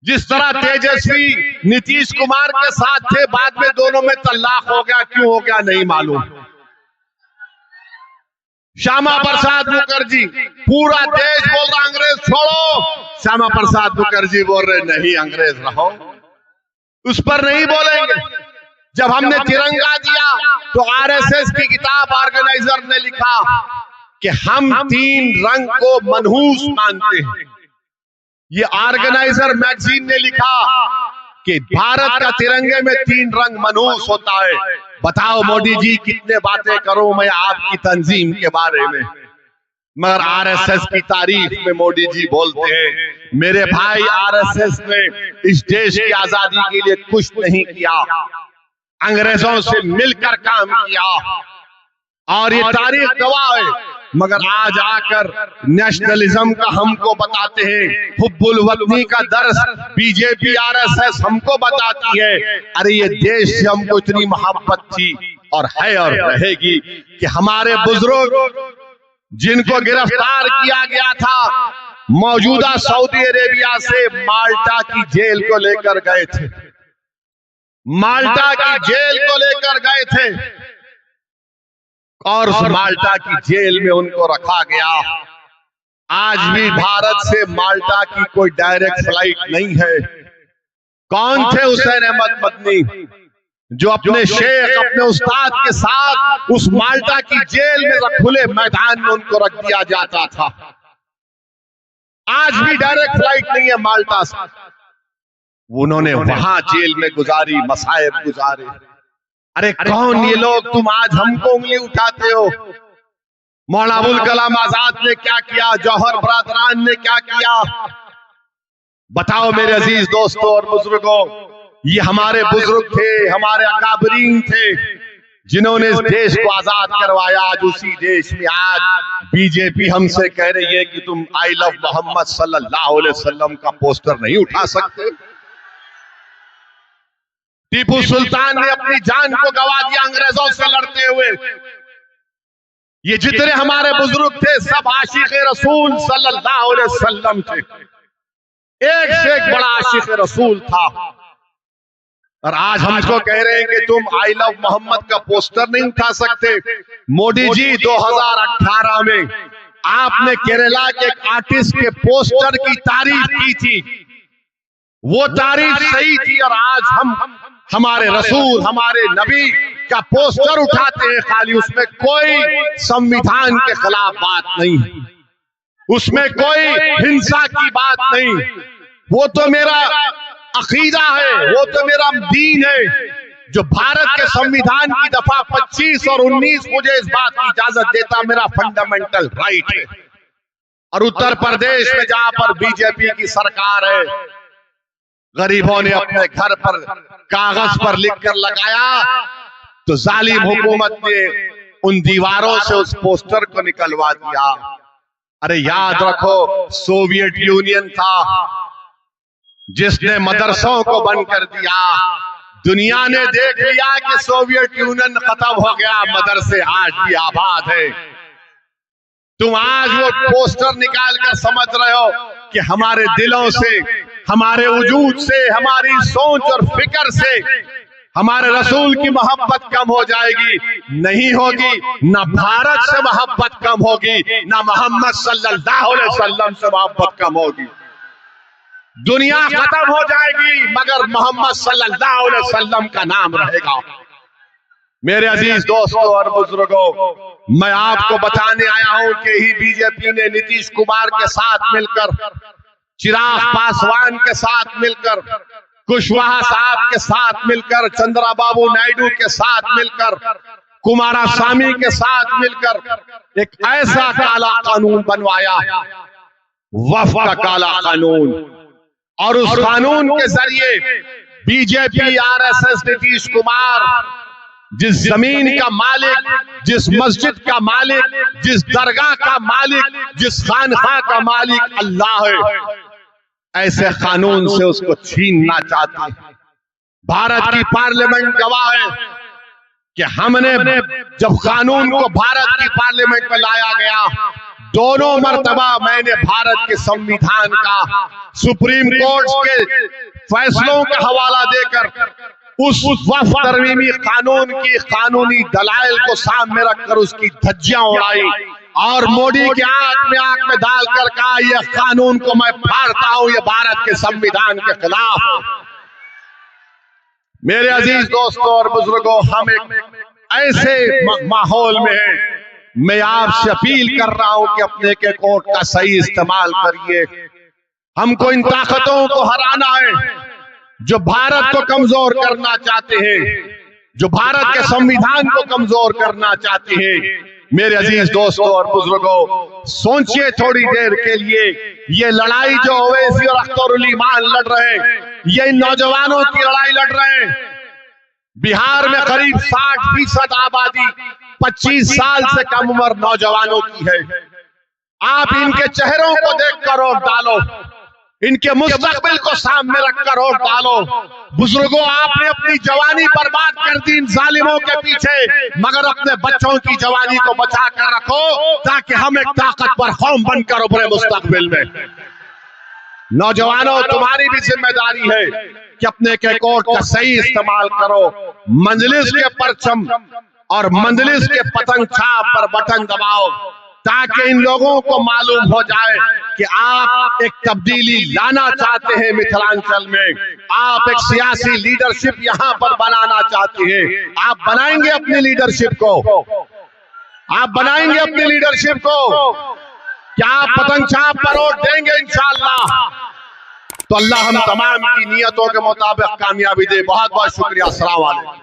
जिस तरह तेजस्वी नीतीश कुमार के साथ थे, बाद में दोनों में तल्लाक हो गया, क्यों हो गया नहीं मालूम। श्यामा प्रसाद मुखर्जी, पूरा देश बोल रहा अंग्रेज छोड़ो, श्यामा प्रसाद मुखर्जी बोल रहे नहीं अंग्रेज रहो। उस पर नहीं बोलेंगे। जब हमने तिरंगा दिया तो आरएसएस की किताब ऑर्गेनाइजर ने लिखा कि हम 3 रंग को मनहूस मानते हैं। ये ऑर्गेनाइजर मैगजीन ने लिखा कि भारत का तिरंगे में 3 रंग मनहूस होता है। बताओ मोदी जी, कितने बातें करूं मैं आपकी तंजीम के बारे में, मगर आरएसएस की तारीफ में मोदी जी बोलते हैं। मेरे भाई, आरएसएस ने इस देश की आजादी के लिए कुछ नहीं किया, अंग्रेजों से मिलकर काम किया और ये तारीख गवाह है। मगर आज आकर नेशनलिज्म का हमको बताते हैं, हुब्बुल वतनी का दर्स बीजेपी आरएसएस हमको बताती है। अरे ये देश से हमको इतनी मोहब्बत थी और है और रहेगी कि हमारे बुजुर्ग जिनको गिरफ्तार किया गया था, मौजूदा सऊदी अरेबिया से माल्टा की जेल को लेकर गए थे, माल्टा की जेल को लेकर गए थे और उस माल्टा की जेल में उनको रखा गया। आज भी भारत से माल्टा की कोई डायरेक्ट फ्लाइट नहीं है। कौन थे हुसैन अहमद मदनी जो अपने शेख, अपने उस्ताद के साथ उस माल्टा की जेल में खुले मैदान में उनको रख दिया जाता था। आज भी डायरेक्ट फ्लाइट नहीं है माल्टा से। उन्होंने वहां जेल में गुजारी, मसाइब गुजारे। अरे कौन ये लोग, तुम आज हमको उंगली उठाते हो? मौलाना अबुल कलाम आजाद ने क्या किया, जौहर बरादरान ने क्या किया? बताओ मेरे अजीज दोस्तों और बुजुर्गों, ये हमारे बुजुर्ग थे, हमारे अकाबरीन थे जिन्होंने इस देश को आजाद करवाया। आज उसी देश में आज बीजेपी हमसे कह रही है कि तुम आई लव मोहम्मद सल्लल्लाहु अलैहि वसल्लम का पोस्टर नहीं उठा सकते। टीपू सुल्तान ने अपनी जान को गवा दिया अंग्रेजों से लड़ते हुए। ये जितने हमारे बुजुर्ग थे सब आशिक रसूल सल्लल्लाहु अलैहि वसल्लम थे। एक से एक बड़ा आशिक रसूल था। और आज हमको कह रहे हैं कि तुम आई लव मोहम्मद का पोस्टर नहीं उठा सकते। मोदी जी 2018 में आपने केरला के एक आर्टिस्ट के पोस्टर की तारीफ की थी, वो तारीफ सही थी। और आज हम हमारे रसूल, हमारे नबी का पोस्टर उठाते हैं, खाली उसमें कोई संविधान के खिलाफ बात नहीं, उसमें कोई हिंसा की बात नहीं। वो तो मेरा अकीदा है, वो तो मेरा दीन है। जो भारत के संविधान की दफा 25 और 19 मुझे इस बात की इजाजत देता, मेरा फंडामेंटल राइट है। और उत्तर प्रदेश में जहां पर बीजेपी की सरकार है, गरीबों ने अपने घर पर कागज पर लिखकर लगाया तो जालिम हुकूमत ने उन दीवारों से उस पोस्टर को निकलवा दिया। अरे याद रखो, सोवियत यूनियन था जिसने मदरसों को बंद कर दिया। दुनिया ने देख लिया कि सोवियत यूनियन खत्म हो गया, मदरसे आज भी आबाद है। तुम आज वो पोस्टर निकाल कर समझ रहे हो कि हमारे दिलों से, हमारे वजूद से, हमारी सोच और फिक्र से हमारे रसूल की मोहब्बत कम हो जाएगी? नहीं होगी। ना भारत से मोहब्बत कम होगी, ना मोहम्मद सल्लल्लाहु अलैहि वसल्लम से मोहब्बत कम होगी। दुनिया खत्म हो जाएगी मगर मोहम्मद सल्लल्लाहु अलैहि वसल्लम का नाम रहेगा। मेरे अजीज दोस्तों और बुजुर्गों, मैं आपको बताने आया हूं कि ही बीजेपी ने नीतीश कुमार के साथ मिलकर, चिराग पासवान के साथ मिलकर, कुशवाहा साहब के साथ मिलकर, चंद्रबाबू नायडू के साथ मिलकर, कुमारस्वामी के साथ मिलकर एक ऐसा काला कानून बनवाया, वक्फ का काला कानून। और उस कानून के जरिए बीजेपी, आरएसएस, नीतीश कुमार जिस जमीन का मालिक, जिस मस्जिद का मालिक, जिस दरगाह का मालिक, जिस खानखा का मालिक अल्लाह है, ऐसे कानून से उसको छीनना चाहते हैं। भारत की पार्लियामेंट गवाह है कि हमने जब कानून को भारत की पार्लियामेंट में लाया गया, दोनों मर्तबा मैंने भारत के संविधान का, सुप्रीम कोर्ट के फैसलों का हवाला देकर उस वक्फ तरमीमी कानून की कानूनी दलाइल को सामने रखकर उसकी धज्जियां उड़ाई और मोदी के आंख में डालकर कहा, यह कानून को मैं फाड़ता हूं, यह भारत के संविधान के खिलाफ है। मेरे अजीज दोस्तों और बुजुर्गों, हम एक ऐसे माहौल में हैं, मैं आपसे अपील कर रहा हूं कि अपने के कोर्ट का सही इस्तेमाल करिए। हमको इन ताकतों को हराना है जो भारत को कमजोर करना चाहते हैं, जो भारत के संविधान को कमजोर करना चाहते हैं। मेरे अजीज दोस्तों और बुजुर्गों, सोचिए थोड़ी देर के लिए, ये लड़ाई जो ओवैसी और अख्तरुल ईमान लड़ रहे हैं, ये इन नौजवानों की लड़ाई लड़ रहे हैं। बिहार में करीब 60% आबादी 25 साल से कम उम्र नौजवानों की है। आप इनके चेहरों को देखकर वोट डालो, इनके मुस्तकबिल को सामने रखकर वोट डालो। बुजुर्गों, आपने अपनी जवानी बर्बाद कर दी इन जालिमों के पीछे, मगर अपने बच्चों की जवानी को बचा कर रखो ताकि हम एक ताकतवर कौम बनकर उभरे मुस्तकबिल में। नौजवानों, तुम्हारी भी जिम्मेदारी है कि अपने के कोर्ट का सही इस्तेमाल करो। मंजलिस के परचम और मंजलिस के पतंग छाप पर बटन दबाओ ताकि इन लोगों को मालूम हो जाए कि आप एक तब्दीली लाना चाहते हैं मिथिलांचल में, आप एक सियासी लीडरशिप यहाँ पर बनाना चाहते हैं। आप बनाएंगे अपनी लीडरशिप को, आप बनाएंगे अपनी लीडरशिप को। क्या आप पतंग छाप पर वोट देंगे इंशाअल्लाह? तो अल्लाह हम तमाम की नियतों के मुताबिक कामयाबी दे। बहुत बहुत शुक्रिया। अस्सलाम वालेकुम।